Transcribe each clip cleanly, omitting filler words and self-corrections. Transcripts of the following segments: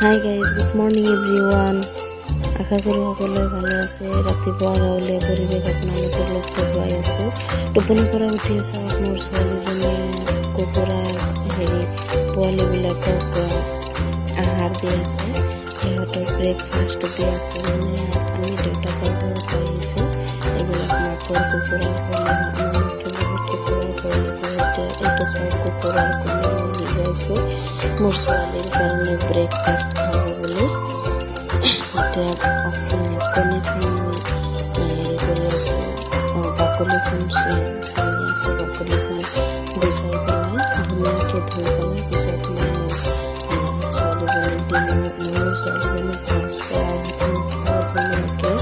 Hi guys, good morning everyone. আশা কৰো সকলোৱে ভালে আছে। ৰাতিপুৱা গাঁৱলীয়া পৰিৱেশ আপোনালোকৰ লগত দেখুৱাই আছো। টোপনি পৰা উঠি আছে মোৰ ছোৱালীজনীয়ে কুকুৰা পোৱালীবিলাকক আহাৰ দি আছে। সিহঁতক ব্ৰেকফাষ্ট দি আছে। আমি দেউতাকৰ ঘৰত আহিছো। এইবিলাক মাকৰ কুকুৰা এইটো চাই কুকুৰাৰ কণী ভিজাইছো মোৰ ছোৱালীৰ কাৰণে ব্ৰেকফাষ্ট খাব বুলি। এতিয়া কণীখন কৰি আছো। বাকলিখন চিঙি আছে। বাকলিখন গুচাই পেলাই ধুনীয়াকৈ ধুই পেলাই গুচাই পেলাই ছোৱালীজনীক মোৰ ছোৱালীজনীক ভাজ ধুনীয়াকৈ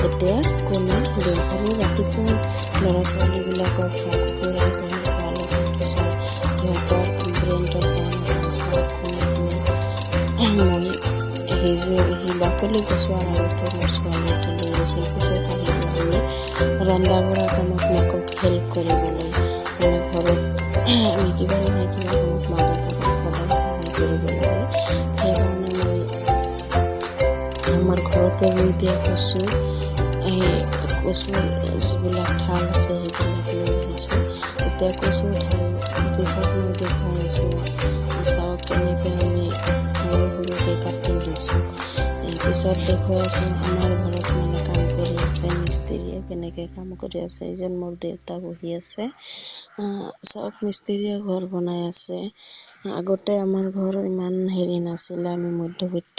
এতিয়া কণী দিওঁ। আৰু ৰাতিপুৱা ল'ৰা ছোৱালীবিলাকক কুকুৰা কণী খোৱালে সিহঁতৰ ব্ৰেইনটোৰ কাৰণে মই বাকলি গুচোৱাৰ আগতে মোৰ ছোৱালীটো লৈ গৈছিল। পিছত আহিব ৰন্ধা বঢ়া কামত মাকক হেল্প কৰিবলৈ। ঘৰত আমি কিবা নহয় কিবা কামত মা দেউতাকক সদায় সহায় কৰিব লাগে। সেইকাৰণে মই আমাৰ ঘৰতে ৰুই দিয়া কচু যিবিলাক ঠাল আছে সেইবিলাক লৈ আহিছো। এতিয়া কচু ঠাল পিছত মই দেখাই আছো। চাওক কেনেকৈ আমি সৰুকৈ কাটি লৈছো। পিছত দেখুৱাই আছো আমাৰ ঘৰত কাম কৰি আছে মিস্ত্ৰীয়ে কেনেকে কাম কৰি আছে। এইজন মোৰ দেউতা বহি আছে। চাওক মিস্ত্ৰীয়ে ঘৰ বনাই আছে। আগতে আমাৰ ঘৰ ইমান নাছিলে। আমি মধ্যবিত্ত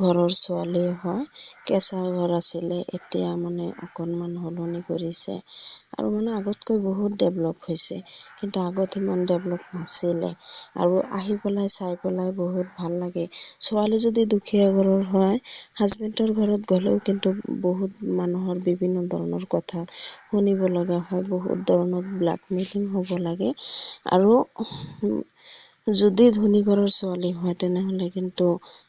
ঘৰৰ ছোৱালী হয়। কেঁচা ঘৰ আছিলে। এতিয়া অকণমান সলনি কৰিছে আৰু আগতকৈ বহুত ডেভেলপ হৈছে। কিন্তু আগত ইমান ডেভেলপ নাছিলে। আৰু আহি পেলাই চাই পেলাই বহুত ভাল লাগে। ছোৱালী যদি দুখীয়া ঘৰৰ হয়, হাজবেণ্ডৰ ঘৰত গ'লেও কিন্তু বহুত মানুহৰ বিভিন্ন ধৰণৰ কথা শুনিব লগা হয়। বহুত ধৰণৰ ব্লেকমেইলিং হ'ব লাগে। আৰু যদি ধনী ঘৰৰ ছোৱালী হয় তেনেহলে কিন্তু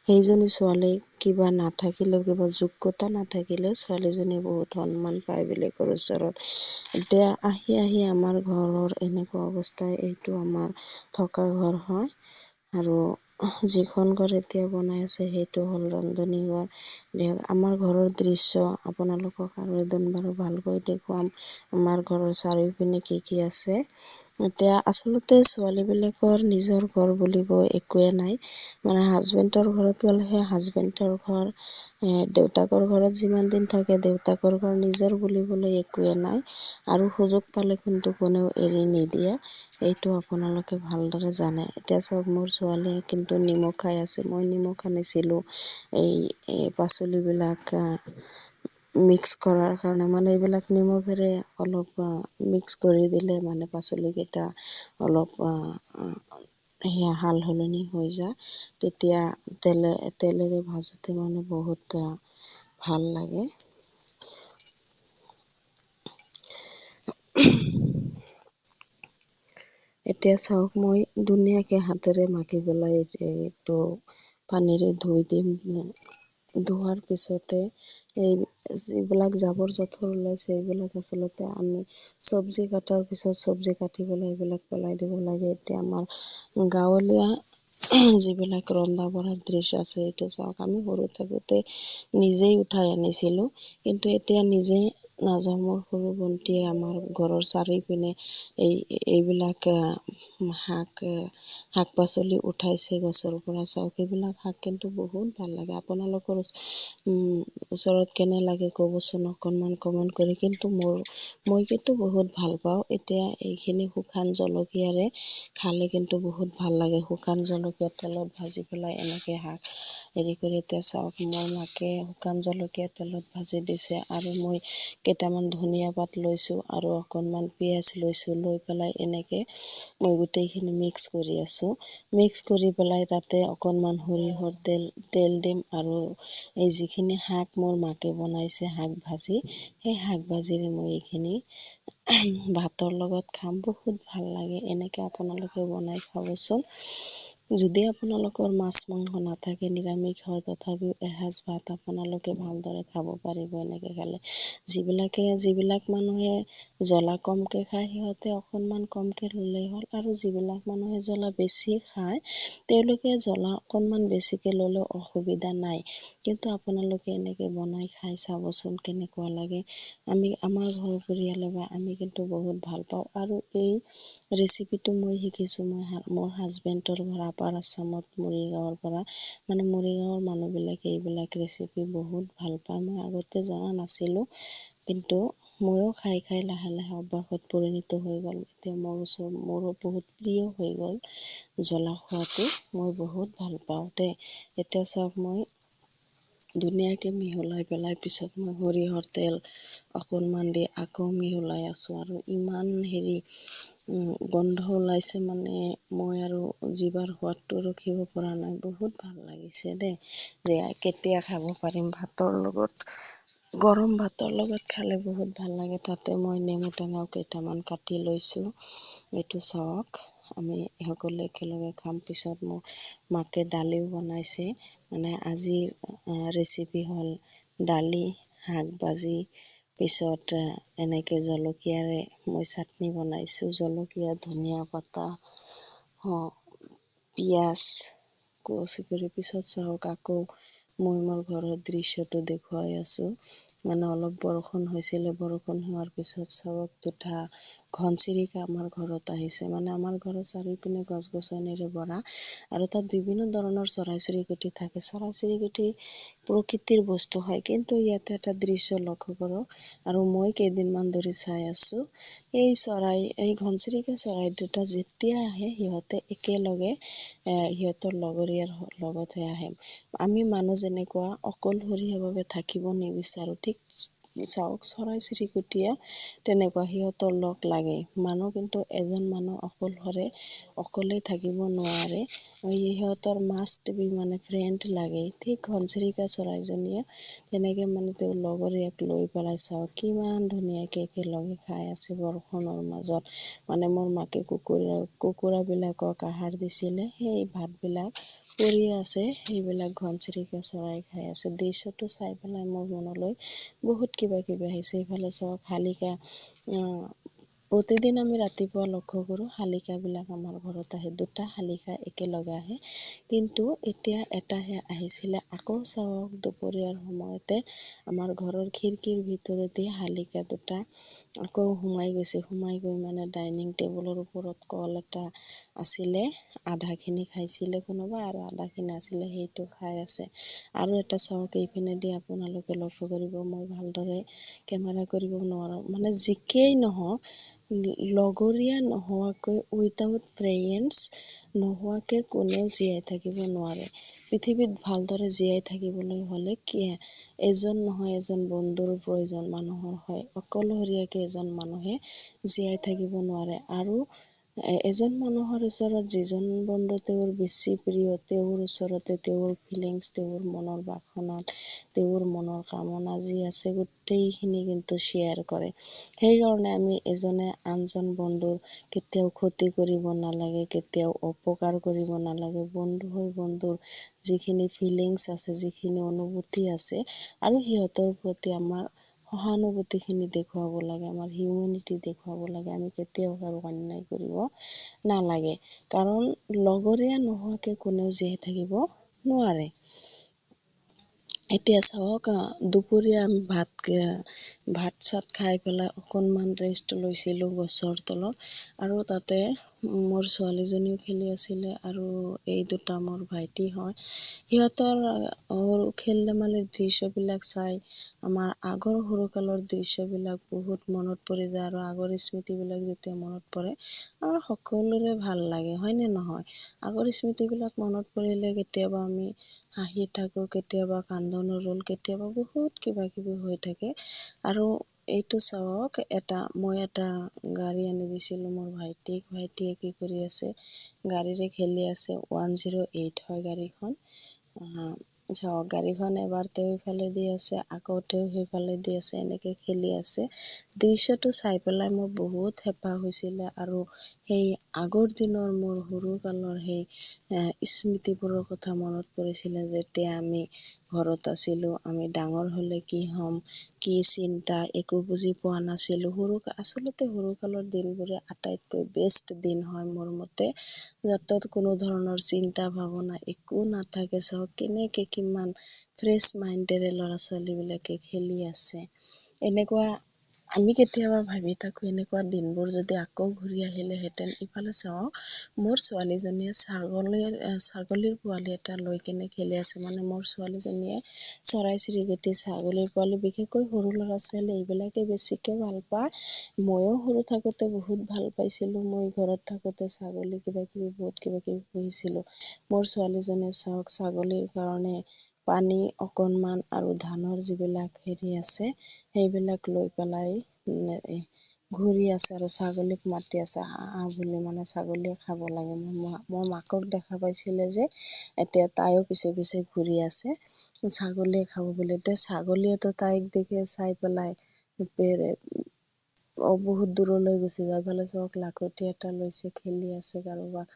সেইজনী ছোৱালী কিবা নাথাকিলেও, কিবা যোগ্যতা নাথাকিলেও ছোৱালীজনী বহুত সন্মান পায় বেলেগৰ ওচৰত। এতিয়া আহি আমাৰ ঘৰৰ এনেকুৱা অৱস্থা। এইটো আমাৰ থকা ঘৰ হয়। আৰু যিখন ঘৰ এতিয়া বনাই আছে সেইটো হ'ল ৰন্ধনী ঘৰ। আমাৰ ঘৰৰ দৃশ্য আপোনালোকক আৰু এদিন বাৰু ভালকৈ দেখুৱাম। আমাৰ ঘৰৰ চাৰিওপিনে কি আছে। এতিয়া আচলতে ছোৱালী বিলাকৰ নিজৰ ঘৰ বুলিব একোৱে নাই। হাজবেণ্ডৰ ঘৰত গ'লেহে হাজবেণ্ডৰ ঘৰ, দেউতাকৰ ঘৰত যিমান দিন থাকে দেউতাকৰ ঘৰ, নিজৰ বুলিবলৈ একোৱে নাই। আৰু সুযোগ পালে কিন্তু কোনেও এৰি নিদিয়ে। এইটো আপোনালোকে ভালদৰে জানে। এতিয়া চব মোৰ ছোৱালীয়ে কিন্তু নিমখ খাই আছে। মই নিমখ আনিছিলো এই পাচলিবিলাক মিক্স কৰাৰ কাৰণে। এইবিলাক নিমখেৰে অলপ মিক্স কৰি দিলে পাচলিকেইটা অলপ সাল সলনি হৈ যায়। তেতিয়া তেলেৰে ভাজোতে বহুত ভাল লাগে। এতিয়া চাওক মই ধুনীয়াকে হাতেৰে মাকি পেলাই এইটো পানীৰে ধুই দিম। ধোৱাৰ পিছতে এই যিবিলাক জাবৰ জোথৰ ওলাইছে এইবিলাক আচলতে আমি চব্জি কাটাৰ পিছত চব্জি কাটি পেলাই এইবিলাক পেলাই দিব লাগে। এতিয়া আমাৰ গাঁৱলীয়া যিবিলাক ৰন্ধা বঢ়াৰ দৃশ্য আছে এইটো চাওক। আমি সৰু থাকোতে নিজেই উঠাই আনিছিলো, কিন্তু এতিয়া নিজে নাযাওঁ। মোৰ সৰু ভন্টীয়ে আমাৰ ঘৰৰ চাৰিওপিনে এইবিলাক শাক পাচলি উঠাইছে গছৰ পৰা। চাওক এইবিলাক শাক কিন্তু বহুত ভাল লাগে। আপোনালোকৰ ওচৰত কেনে লাগে ক'বচোন অকণমান কমেণ্ট কৰি। কিন্তু মই কিন্তু বহুত ভাল পাওঁ। এতিয়া এইখিনি শুকান জলকীয়াৰে খালে কিন্তু বহুত ভাল লাগে। শুকান জলকীয়া তেলত ভাজি পেলাই এনেকে শাক কৰি। এতিয়া চাওক মোৰ মাকে শুকান জলকীয়া তেলত ভাজি দিছে আৰু মই কেইটামান ধনিয়া পাত লৈছো আৰু অকণমান পিঁয়াজ লৈছো। লৈ পেলাই এনেকে মই গোটেইখিনি মিক্স কৰি আছো। মিক্স কৰি পেলাই তাতে অকণমান সৰিয়হৰ তেল দিম আৰু এই যিখিনি শাক মোৰ মাকে বনাইছে শাক ভাজি, সেই শাক ভাজিৰে মই এইখিনি ভাতৰ লগত খাম। বহুত ভাল লাগে। এনেকে আপোনালোকে বনাই খাবচোন। যদি আপোনালোকৰ মাছ মাংস নাথাকে, নিৰামিষ হয়, তথাপিও এসাঁজ ভাত আপোনালোকে ভালদৰে খাব পাৰিব এনেকে খালে। যিবিলাক মানুহে জ্বলা কমকে খায়, সিহঁতে অকণমান কমকে ল'লেই হ'ল, আৰু যিবিলাক মানুহে জ্বলা বেছি খায় তেওঁলোকে জ্বলা অকণমান বেছিকে ল'লেও অসুবিধা নাই। কিন্তু আপোনালোকে এনেকে বনাই খাই চাবচোন কেনেকুৱা লাগে। আমাৰ ঘৰ পৰিয়ালে বা আমি কিন্তু বহুত ভাল পাওঁ, আৰু এই ৰেচিপিটো মই শিকিছোঁ মোৰ হাজবেণ্ডৰ পৰা, আপাৰ আছামত মৰিগাঁৱৰ পৰা। মানে মৰিগাঁৱৰ মানুহবিলাকে এইবিলাক ৰেচিপি বহুত ভাল পায়। মই আগতে জনা নাছিলোঁ, কিন্তু ময়ো খাই খাই লাহে লাহে অভ্যাসত পৰিণত হৈ গ'ল। এতিয়া মোৰো বহুত প্ৰিয় হৈ গ'ল জ্বলা খোৱাটো। মই বহুত ভাল পাওঁ দেই। এতিয়া চাওক, মই ধুনীয়াকে মিহলাই পেলাই পিছত মই সৰিয়হৰ তেল অকণমান দি আকৌ মিহলাই আছোঁ, আৰু ইমান গন্ধ ওলাইছে, মানে মই আৰু জিভাৰ সোৱাদটো ৰখিব পৰা নাই। বহুত ভাল লাগিছে দেই, যে কেতিয়া খাব পাৰিম ভাতৰ লগত। গৰম ভাতৰ লগত খালে বহুত ভাল লাগে। তাতে মই নেমু টেঙাও কেইটামান কাটি লৈছোঁ। এইটো চাওক, আমি সকলোৱে একেলগে খাম। পিছত মোক মাকে দালিও বনাইছে। মানে আজিৰ ৰেচিপি হ'ল দালি, শাক ভাজি, পিছত এনেকে জলকীয়াৰে মই চাটনি বনাইছোঁ। জলকীয়া, ধনিয়া পাতা, পিঁয়াজ, পিছত চাওক, আকৌ মই মোৰ ঘৰৰ দৃশ্যটো দেখুৱাই আছোঁ। মানে অলপ বৰষুণ হৈছিলে, বৰষুণ হোৱাৰ পিছত চাওক ঘনচিৰিকা আমাৰ ঘৰত আহিছে। মানে আমাৰ ঘৰৰ চাৰিওপিনে গছ গছনিৰে ভৰা, আৰু তাত বিভিন্ন ধৰণৰ চৰাই চিৰিকটি থাকে। চৰাই চিৰিকটি প্ৰকৃতিৰ বস্তু হয়, কিন্তু ইয়াতে এটা দৃশ্য লক্ষ্য কৰক, আৰু মই কেইদিনমান ধৰি চাই আছোঁ। এই ঘনচিৰিকা চৰাই দুটা যেতিয়া আহে, সিহঁতে একেলগে সিহঁতৰ লগৰীয়াৰ লগতহে আহে। আমি মানুহ যেনেকুৱা অকলশৰীয়াভাৱে থাকিব নিবিচাৰো, ঠিক চাওক চৰাই চিৰিকটিয়ে তেনেকুৱা, সিহঁতৰ লগ লাগে। মানুহ কিন্তু এজন মানুহ অকলে থাকিব নোৱাৰে। সিহঁতৰ মাষ্ট বি মানে ফ্ৰেণ্ড লাগে। ঠিক ঘনচিৰিকা চৰাইজনীয়ে তেনেকে মানে তেওঁৰ লগৰীয়াক লৈ পেলাই চাওক কিমান ধুনীয়াকে একেলগে খাই আছে বৰষুণৰ মাজত। মানে মোৰ মাকে কুকুৰা বিলাকক আহাৰ দিছিলে, সেই ভাতবিলাক পৰি আছে, সেইবিলাক ঘনচিৰিকা চৰাই খাই আছে। দৃশ্যটো চাই পেলাই মোৰ মনলৈ বহুত কিবা কিবি আহিছে। এইফালে চাওক শালিকা, প্ৰতিদিন আমি ৰাতিপুৱা লক্ষ্য কৰোঁ শালিকা বিলাক আমাৰ ঘৰত আহে। দুটা শালিকা একেলগে আহে, কিন্তু এতিয়া এটাহে আহিছিলে। আকৌ চাওক দুপৰীয়াৰ সময়তে আমাৰ ঘৰৰ খিৰিকীৰ ভিতৰতে শালিকা দুটা আকৌ সোমাই গৈছে। সোমাই গৈ মানে ডাইনিং টেবুলৰ ওপৰত কল এটা আছিলে, আধা খিনি খাইছিলে কোনোবা, আৰু আধা খিনি আছিলে সেইটো খাই আছে। আৰু এটা চাওক, এইপিনেদি আপোনালোকে লক্ষ্য কৰিব, মই ভালদৰে কেমেৰা কৰিব নোৱাৰো। মানে যিকেই নহওক, লগৰীয়া নোহোৱাকৈ, উইদাউট প্ৰেয়েন্স নোহোৱাকে কোনেও জীয়াই থাকিব নোৱাৰে। পৃথিৱীত ভালদৰে জীয়াই থাকিবলৈ হলে এজন নহয় এজন বন্ধুৰ প্ৰয়োজন মানুহৰ হয়। অকলশৰীয়াকে এজন মানুহে জীয়াই থাকিব নোৱাৰে। আৰু এজন মানুহৰ ওচৰত যিজন বন্ধু তেওঁৰ বেছি প্ৰিয়, তেওঁৰ ওচৰতে তেওঁৰ ফিলিংছ, তেওঁৰ মনৰ বাসনাত, তেওঁৰ মনৰ কামনা যি আছে গোটেইখিনি কিন্তু শ্বেয়াৰ কৰে। সেইকাৰণে আমি এজনে আনজন বন্ধুৰ কেতিয়াও ক্ষতি কৰিব নালাগে, কেতিয়াও অপকাৰ কৰিব নালাগে। বন্ধু হৈ বন্ধুৰ যিখিনি ফিলিংছ আছে, যিখিনি অনুভূতি আছে, আৰু সিহঁতৰ প্ৰতি আমাৰ সহানুভূতি খিনি দেখুৱাব লাগে, আমাৰ হিউমেনিটি দেখুৱাব লাগে। আমি কেতিয়াও কাৰো অন্যায় কৰিব নালাগে, কাৰণ লগৰীয়া নোহোৱাকে কোনেও জীয়াই থাকিব নোৱাৰে। এতিয়া চাওক, দুপৰীয়া আমি ভাত চাত খাই পেলাই অকনমান ৰেষ্ট লৈছিলো গছৰ তলত, আৰু তাতে মোৰ ছোৱালীজনীও খেলি আছিলে, আৰু এই দুটা মোৰ ভাইটি হয়। সিহঁতৰ খেল ধেমালিৰ দৃশ্যবিলাক চাই আমাৰ আগৰ সৰুকালৰ দৃশ্যবিলাক বহুত মনত পৰি যায়, আৰু আগৰ স্মৃতিবিলাক যেতিয়া মনত পৰে আমাৰ সকলোৰে ভাল লাগে, হয় নে নহয়? আগৰ স্মৃতিবিলাক মনত পৰিলে কেতিয়াবা আমি হাঁহি থাকো, কেতিয়াবা কান্দোন ৰোল, কেতিয়াবা বহুত কিবা কিবি হৈ থাকে। আৰু এইটো চাওক, মই এটা গাড়ী আনি দিছিলো মোৰ ভাইটিক। ভাইটিয়ে কি কৰি আছে, গাড়ীৰে খেলি আছে। 108 হয় গাড়ীখন। চাওক, গাড়ীখন এবাৰ তেওঁ ইফালে দি আছে, আকৌ তেওঁ সেইফালে দি আছে, এনেকে খেলি আছে। দৃশ্যটো চাই পেলাই মোৰ বহুত হেঁপাহ হৈছিলে, আৰু সেই আগৰ দিনৰ মোৰ সৰু কালৰ সেই স্মৃতিবোৰৰ কথা মনত পৰিছিলে, যেতিয়া আমি ঘৰত আছিলোঁ। আমি ডাঙৰ হ'লে কি হ'ম, কি চিন্তা, একো বুজি পোৱা নাছিলোঁ। আচলতে সৰুকালৰ দিনবোৰে আটাইতকৈ বেষ্ট দিন হয় মোৰ মতে। যাতত কোনো ধৰণৰ চিন্তা ভাৱনা একো নাথাকে। চাওক কেনেকে কিমান ফ্ৰেছ মাইণ্ডেৰে ল'ৰা ছোৱালীবিলাকে খেলি আছে। এনেকুৱা আমি কেতিয়াবা ভাবি থাকোঁ, এনেকুৱা দিনবোৰ যদি আকৌ ঘূৰি আহিলেহেঁতেন। ইফালে চাওক, মোৰ ছোৱালীজনীয়ে ছাগলীৰ পোৱালি এটা লৈ কেনে খেলি আছে। মানে মোৰ ছোৱালীজনীয়ে চৰাই চিৰিকটি, ছাগলীৰ পোৱালি, বিশেষকৈ সৰু ল'ৰা ছোৱালী এইবিলাকে বেছিকে ভাল পায়। ময়ো সৰু থাকোতে বহুত ভাল পাইছিলোঁ। মই ঘৰত থাকোতে ছাগলী বহুত কিবা কিবি পুহিছিলোঁ। মোৰ ছোৱালীজনীয়ে চাওক, ছাগলীৰ কাৰণে পানী অকণমান আৰু ধানৰ যিবিলাক হেৰি আছে, সেইবিলাক লৈ পেলাই ঘূৰি আছে আৰু ছাগলীক মাতি আছে, আহ বুলি। মানে ছাগলীয়ে খাব লাগে। মোৰ মাকক দেখা পাইছিলে যে, এতিয়া তাইও পিছে পিছে ঘূৰি আছে, ছাগলীয়ে খাব বুলি। ছাগলীয়েতো তাইক দেখি চাই পেলাই বহুত দূৰলৈ গুচি যায়। ইফালে চাওক, লাখুটি এটা লৈছে, খেলি আছে কাৰোবাক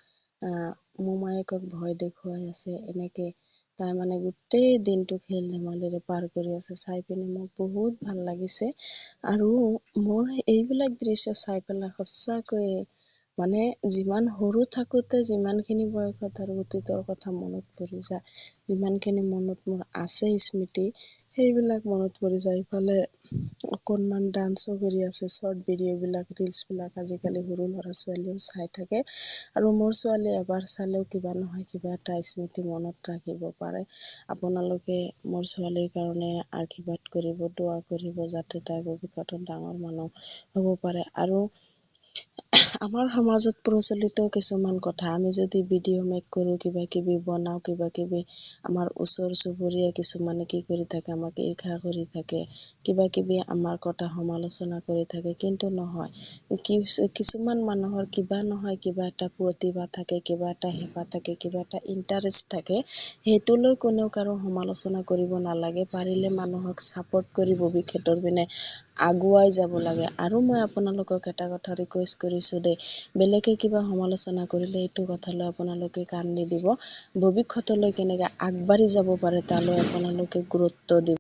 মোমায়েকক ভয় দেখুৱাই আছে। এনেকে তাই মানে গোটেই দিনটো খেল ধেমালিৰে পাৰ কৰি আছে। চাই পিনে মোক বহুত ভাল লাগিছে। আৰু মই এইবিলাক দৃশ্য চাই পেলাই সঁচাকৈয়ে মানে যিমান সৰু থাকোতে যিমানখিনি বয়সত আৰু অতীতৰ কথা মনত পৰি যায়, যিমানখিনি মনত মোৰ আছে স্মৃতি, সেইবিলাক মনত পৰি যায়। ইফালে অকণমান ডান্সো কৰি আছে, শৰ্ট ভিডিঅ' বিলাক, ৰিলচ বিলাক আজিকালি সৰু ল'ৰা ছোৱালীও চাই থাকে। আৰু মোৰ ছোৱালী এবাৰ চালেও কিবা নহয় কিবা এটা স্মৃতি মনত ৰাখিব পাৰে। আপোনালোকে মোৰ ছোৱালীৰ কাৰণে আশীৰ্বাদ কৰিব, দোৱা কৰিব, যাতে তাই ভৱিষ্যতত ডাঙৰ মানুহ হ'ব পাৰে। আৰু আমাৰ সমাজত প্ৰচলিত কিছুমান কথা, আমি যদি ভিডিঅ' মেক কৰোঁ, কিবা কিবি বনাওঁ, কিবা কিবি আমাৰ ওচৰ চুবুৰীয়া কিছুমানে কি কৰি থাকে, আমাক ঈৰ্ষা কৰি থাকে, কিবা কিবি আমাৰ কথা সমালোচনা কৰি থাকে। কিন্তু নহয়, কিছুমান মানুহৰ কিবা নহয় কিবা এটা প্ৰতিভা থাকে, কিবা এটা হেঁপাহ থাকে, কিবা এটা ইণ্টাৰেষ্ট থাকে। সেইটো লৈ কোনেও কাৰো সমালোচনা কৰিব নালাগে। পাৰিলে মানুহক চাপৰ্ট কৰি ভৱিষ্যতৰ পিনে আগুৱাই যাব লাগে। আৰু মই আপোনালোকক এটা কথা ৰিকুৱেষ্ট কৰিছোঁ দেই, বেলেগে কিবা সমালোচনা কৰিলে এইটো কথালৈ আপোনালোকে কাণ নিদিব। ভৱিষ্যতলৈ কেনেকে আগবাঢ়ি যাব পাৰে তালৈ আপোনালোকে গুৰুত্ব দিব।